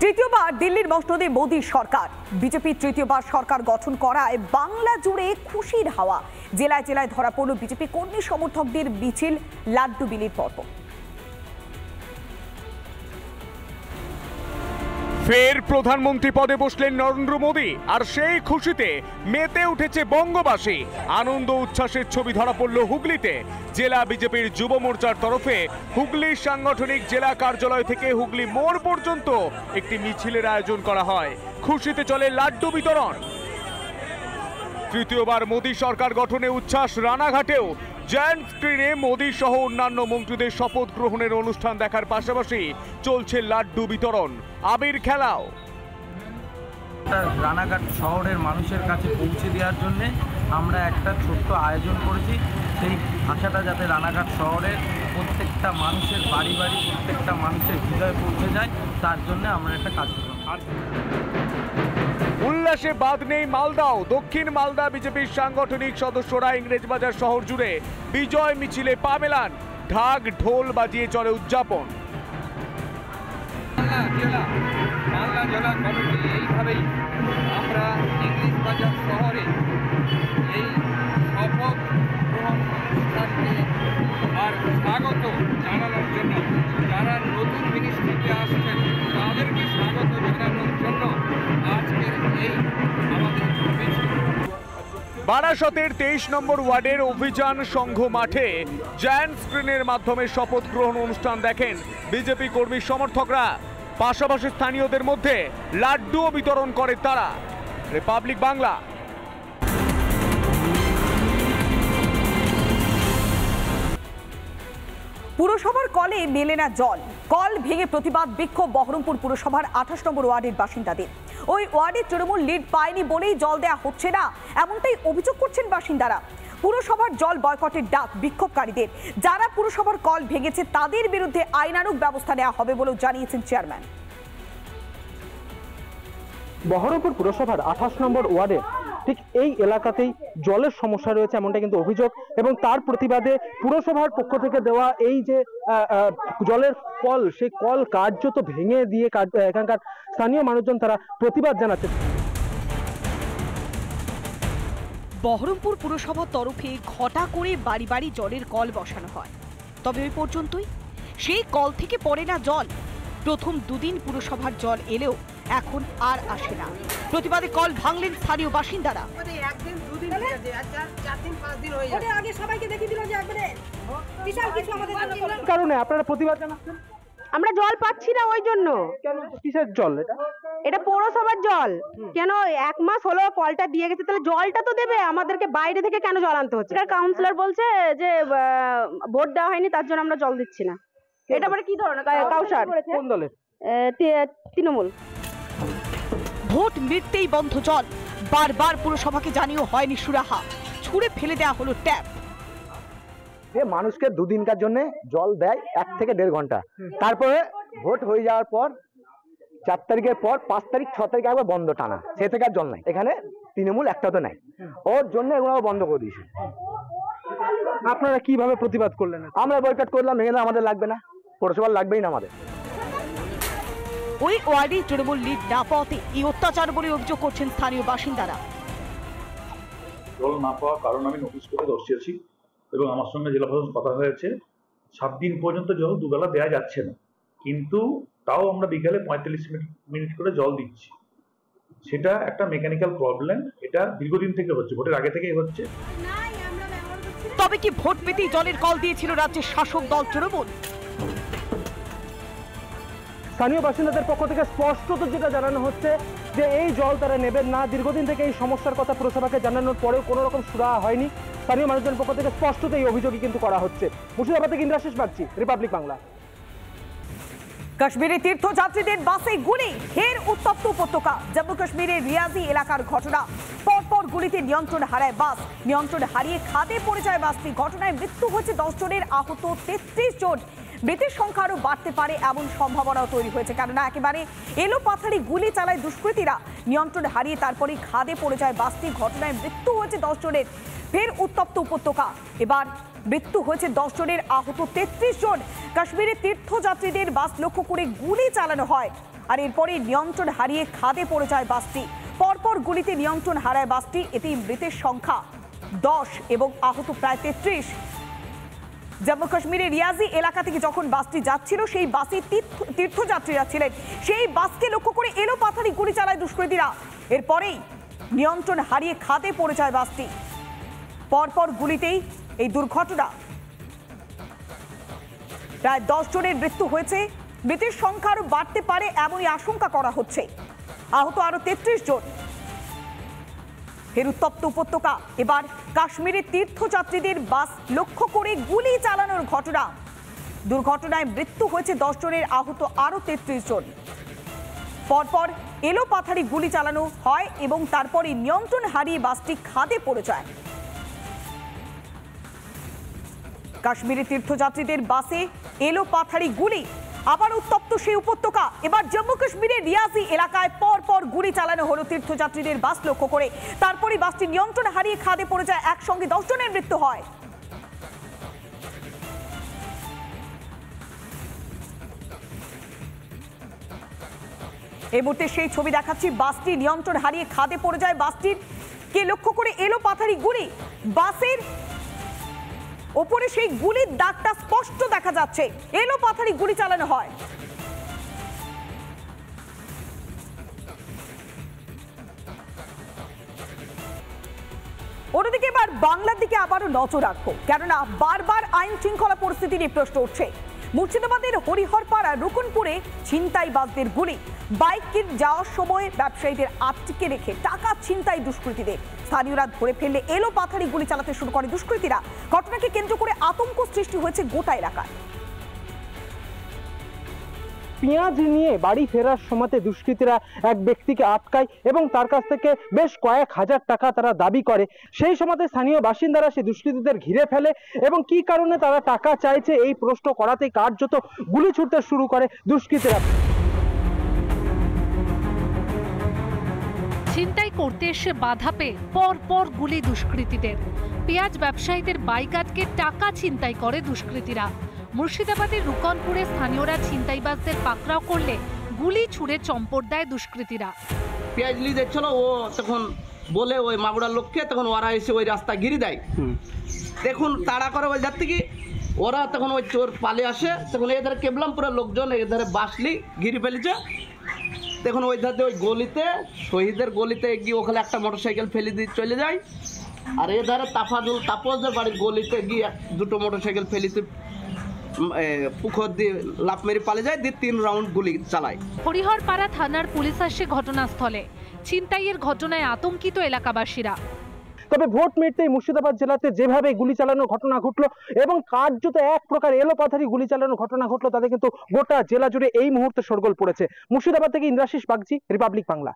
তৃতীয়বার দিল্লির মসনদে মোদী সরকার। বিজেপি তৃতীয়বার সরকার গঠন করায় বাংলা জুড়ে খুশির হাওয়া। জেলায় জেলায় ধরা পড়ল বিজেপি কর্মী সমর্থকদের মিছিল, লাড্ডু বিলির পর্ব। ফের প্রধানমন্ত্রী পদে বসলেন নরেন্দ্র মোদী, আর সেই খুশিতে মেতে উঠেছে বঙ্গবাসী। আনন্দ উচ্ছ্বাসের ছবি ধরা পড়ল হুগলিতে। জেলা বিজেপির যুব মোর্চার তরফে হুগলির সাংগঠনিক জেলা কার্যালয় থেকে হুগলি মোড় পর্যন্ত একটি মিছিলের আয়োজন করা হয়। খুশিতে চলে লাড্ডু বিতরণ। তৃতীয়বার মোদী সরকার গঠনে উচ্ছ্বাস রানাঘাটেও। জায়ান্ট স্ক্রিনে মোদী সহ অন্যান্য মন্ত্রীদের শপথ গ্রহণের অনুষ্ঠান দেখার পাশাপাশি চলছে লাড্ডু বিতরণ, আবির খেলাও। রানাঘাট শহরের মানুষের কাছে পৌঁছে দেওয়ার জন্য আমরা একটা ছোট্ট আয়োজন করেছি। সেই আশাটা যাতে রানাঘাট শহরের প্রত্যেকটা মানুষের বাড়ি বাড়ি, প্রত্যেকটা মানুষের হৃদয়ে পৌঁছে যায়, তার জন্য আমরা একটা কার্যক্রম। উল্লাসে বাদ নেই মালদাও। দক্ষিণ মালদা বিজেপির সাংগঠনিক সদস্যরা ইংরেজবাজার শহর জুড়ে বিজয় মিছিলে পা মেলান। ঢাক ঢোল বাজিয়ে চলে উদযাপন। মালদা জেলা কমিটি এইভাবেই আমরা ইংরেজবাজার শহরে এই শপথ গ্রহণ অনুষ্ঠানকে আর স্বাগত জানানোর জন্য, যারা নতুন মিনিস্ট্রিতে আসছেন তাদেরকে স্বাগত জানানোর জন্য আজকের এই আমাদের মিছিল। বারাসতের 23 নম্বর ওয়ার্ডের অভিযান সংঘ মাঠে জায়ান্ট স্ক্রিনের মাধ্যমে শপথ গ্রহণ অনুষ্ঠান দেখেন বিজেপি কর্মী সমর্থকরা। পাশাপাশি স্থানীয়দের মধ্যে লাড্ডুও বিতরণ করে তারা। রিপাবলিক বাংলা। পুরসভার কলে মেলে না জল। কল ভেঙে প্রতিবাদ বিক্ষোভ বহরমপুর পুরসভার 28 নম্বর ওয়ার্ডের বাসিন্দাদের। ওই ওয়ার্ডে তৃণমূল লিড পায়নি বলেই জল দেয়া হচ্ছে না, এমনটাই অভিযোগ করছেন বাসিন্দারা। পুরসভার জল বয়কটের ডাক বিক্ষোভকারীদের। যারা পুরসভার কল ভেঙেছে তাদের বিরুদ্ধে আইনানুগ ব্যবস্থা নেওয়া হবে বলেও জানিয়েছেন চেয়ারম্যান। বহরমপুর পুরসভার 28 নম্বর ওয়ার্ডে ঠিক এই এলাকাতেই জলের সমস্যা রয়েছে, এমনটা কিন্তু অভিযোগ। এবং তার প্রতিবাদে পুরসভার পক্ষ থেকে দেওয়া এই যে জলের কল, সেই কল কার্যত ভেঙে দিয়ে এখানকার স্থানীয় মানুষজন তারা প্রতিবাদ জানাচ্ছে। বহরমপুর পুরসভার তরফে ঘটা করে বাড়ি বাড়ি জলের কল বসানো হয়, তবে ওই পর্যন্তই। সেই কল থেকে পড়ে না জল। প্রথম দুদিন পুরসভার জল এলেও এখন আর আসে না। প্রতিবাদে কল ভাঙলেন স্থানীয় বাসিন্দারা। কারণে আপনারা প্রতিবাদ জানাচ্ছেন? আমরা জল পাচ্ছি না, ওই জন্য। কেন, কিসের জল এটা? এটা পৌরসভার জল। কেন 1 মাস হলো কলটা দিয়ে গেছে, তাহলে জলটা তো দেবে আমাদেরকে, বাইরে থেকে কেন জল আনতে হচ্ছে? কাউন্সিলর বলছে যে ভোট দেওয়া হয়নি, তার জন্য আমরা জল দিচ্ছি না। এটা মানে কি ধরনের কাউসার? কোন দলের? তৃণমূল। ভোট মিটতেই বন্ধ জল। বারবার পুরসভাকে জানিয়েও হয়নি সুরাহা। ছুঁড়ে ফেলে দেওয়া হলো ট্যাপ। যে মানুষকে দুদিনকার জন্য জল দেয় 1 থেকে 1.5 ঘন্টা, তারপরে ভোট হয়ে যাওয়ার পর 4 তারিখের পর 5 তারিখ 6 তারিখ একবার বন্ধ টানা, সে থেকে আর জল নাই। এখানে তৃণমূল একটা তো নাই, ওর জন্য এগুলো বন্ধ করে দিয়েছে। আপনারা কিভাবে প্রতিবাদ করলেন? আমরা বয়কট করলাম, এখানে আমাদের লাগবে না, পৌরসভার লাগবেই না আমাদের। ওই ওয়ার্ডে তৃণমূল লিড না পাওয়াতে এই অত্যাচার বলে অভিযোগ করছেন স্থানীয় বাসিন্দারা। জল না পাওয়ার কারণ আমি নোটিশ করে দর্শিয়েছি এবং আমার সঙ্গে জেলা প্রশাসন কথা হয়েছে। 7 দিন পর্যন্ত জল দুবেলা দেওয়া যাচ্ছে না, কিন্তু তাও আমরা বিকালে 45 মিনিট করে জল দিচ্ছি। সেটা একটা মেকানিক্যাল প্রবলেম, এটা দীর্ঘদিন থেকে হচ্ছে, ভোটের আগে থেকেই হচ্ছে। তবে কি ভোট পেতেই জলের কল দিয়েছিল রাজ্যের শাসক দল তৃণমূল? স্থানীয় বাসিন্দাদের পক্ষ থেকে স্পষ্টত যেটা জানানো হচ্ছে যে এই জল তারা নেবেন না। দীর্ঘদিন থেকে এই সমস্যার কথা পুরসভাকে জানানোর পরেও কোনো রকম সুরাহা হয়নি। স্থানীয় মানুষজনের পক্ষ থেকে স্পষ্টত এই অভিযোগই কিন্তু করা হচ্ছে। মুর্শিদাবাদ থেকে ইন্দ্রাশিস বাগচি, রিপাবলিক বাংলা। কাশ্মীরে তীর্থযাত্রীদের বাসে গুলি, ফের উত্তপ্ত উপত্যকা। জম্মু কাশ্মীরের রিয়াজি এলাকার ঘটনা। পরপর গুলিতে নিয়ন্ত্রণ হারায় বাস। নিয়ন্ত্রণ হারিয়ে খাদে পড়ে যায় বাসটি। ঘটনায় মৃত্যু হয়েছে 10 জনের, আহত 33 জন। মৃতের সংখ্যা আরও বাড়তে পারে এমন সম্ভাবনাও তৈরি হয়েছে, কেননা একেবারে এলোপাথারি গুলি চালায় দুষ্কৃতীরা। নিয়ন্ত্রণ হারিয়ে তারপরেই খাদে পড়ে যায় বাসটি। ঘটনায় মৃত্যু হয়েছে 10 জনের। ফের উত্তপ্ত উপত্যকা, এবার মৃত্যু হয়েছে 10 জনের, আহত 33 জন। কাশ্মীরে তীর্থযাত্রীদের বাস লক্ষ্য করে গুলি চালানো হয়, আর এরপরে নিয়ন্ত্রণ হারিয়ে খাদে পড়ে যায় বাসটি। পরপর গুলিতে নিয়ন্ত্রণ হারায় বাসটি। এতে মৃতের সংখ্যা 10 এবং আহত প্রায় 33। জম্মু কাশ্মীরের রিয়াজি এলাকা থেকে যখন বাসটি যাচ্ছিল, সেই বাসে তীর্থযাত্রীরা ছিলেন। সেই বাসকে লক্ষ্য করে এলোপাথারি গুলি চালায় দুষ্কৃতীরা। এরপরেই নিয়ন্ত্রণ হারিয়ে খাদে পড়ে যায় বাসটি। পরপর গুলিতেই এই দুর্ঘটনা। প্রায় 10 জনের মৃত্যু হয়েছে। মৃতের সংখ্যা আরও বাড়তে পারে এমনই আশঙ্কা করা হচ্ছে। আহত আরো 33 জন। ফের উত্তপ্ত উপত্যকা, এবার কাশ্মীরের তীর্থযাত্রীদের বাস লক্ষ্য করে গুলি চালানোর ঘটনা। দুর্ঘটনায় মৃত্যু হয়েছে 10 জনের, আহত আরো 33 জন। পরপর এলোপাথারি গুলি চালানো হয় এবং তারপরে নিয়ন্ত্রণ হারিয়ে বাসটি খাদে পড়ে যায়। কাশ্মীরের তীর্থযাত্রীদের বাসে এলোপাথারি গুলি, আবার উত্তপ্ত সেই উপত্যকা। এবার জম্মু কাশ্মীরের রিয়াজি এলাকায় পরপর গুলি চালানো হলো তীর্থযাত্রীদের বাস লক্ষ্য করে। তারপরে বাসটি নিয়ন্ত্রণ হারিয়ে খাদে পড়ে যায়। একসঙ্গে 10 জনের মৃত্যু হয়। এই মুহূর্তে সেই ছবি দেখাচ্ছি। বাসটি নিয়ন্ত্রণ হারিয়ে খাদে পড়ে যায়। বাসটির কে লক্ষ্য করে এলোপাথারি গুলি, বাসের ওপরে সেই গুলির দাগটা স্পষ্ট দেখা যাচ্ছে। এলোপাথারি গুলি চালানো হয়। অন্যদিকে এবার বাংলার দিকে আবারও নজর রাখবো, কেননা বারবার আইন শৃঙ্খলা পরিস্থিতি নিয়ে প্রশ্ন উঠছে। মুর্শিদাবাদের হরিহরপাড়া রুকনপুরে ছিনতাইবাজদের গুলি। বাইকে যাওয়ার সময় ব্যবসায়ীদের আটকে রেখে টাকা ছিনতাই দুষ্কৃতীদের। স্থানীয়রা ধরে ফেললে এলোপাথারি গুলি চালাতে শুরু করে দুষ্কৃতীরা। ঘটনাকে কেন্দ্র করে আতঙ্ক সৃষ্টি হয়েছে গোটা এলাকায়। পেঁয়াজ নিয়ে বাড়ি ফেরার সময়তে দুষ্কৃতীরা এক ব্যক্তিকে আটকায় এবং তার কাছ থেকে বেশ কয়েক হাজার টাকা তারা দাবি করে। সেই সময়তে স্থানীয় বাসিন্দারা সেই দুষ্কৃতীদের ঘিরে ফেলে এবং কি কারণে তারা টাকা চাইছে এই প্রশ্ন করাতেই কার্যত গুলি ছুটতে শুরু করে দুষ্কৃতীরা। ছিনতাই করতে এসে বাধা পেয়ে পর গুলি দুষ্কৃতীদের। পেঁয়াজ ব্যবসায়ীদের বাইক আটকে টাকা ছিনতাই করে দুষ্কৃতীরা। মুর্শিদাবাদের রুকনপুরে স্থানীয়রা ছিনতাইবাজদের পাকড়াও করলে গুলি ছুড়ে চম্পট দেয় দুষ্কৃতীরা। পেঁয়াজ নিয়ে যাচ্ছিল, ও তখন বলে ওই মাগুরার লোককে, তখন ওরা এসে ওই রাস্তা ঘিরে দেয়। দেখুন তাড়া করে ওই যার থেকে ওরা তখন ওই চোর পালে আসে। তখন এধারে কেবলামপুরের লোকজন এধারে বাসলি ঘিরে ফেলেছে। দেখুন ওই ধারে ওই গলিতে, শহীদের গলিতে গিয়ে ওখানে একটা মোটরসাইকেল ফেলে দিয়ে চলে যায়। আর এধারে তাপসদের বাড়ির গলিতে গিয়ে দুটো মোটরসাইকেল ফেলিতে পুকুর দিয়ে লাফ মেরে পালিয়ে যায়, দিয়ে 3 রাউন্ড গুলি চালায়। হরিহরপাড়া থানার পুলিশ আসে ঘটনাস্থলে। ছিনতাইয়ের ঘটনায় আতঙ্কিত এলাকাবাসীরা। তবে ভোট মিটতেই মুর্শিদাবাদ জেলাতে যেভাবে গুলি চালানোর ঘটনা ঘটলো এবং কার্যত এক প্রকার এলোপাথারি গুলি চালানোর ঘটনা ঘটলো, তাতে কিন্তু গোটা জেলা জুড়ে এই মুহূর্তে শোরগোল পড়েছে। মুর্শিদাবাদ থেকে ইন্দ্রাশিস বাগচি, রিপাবলিক বাংলা।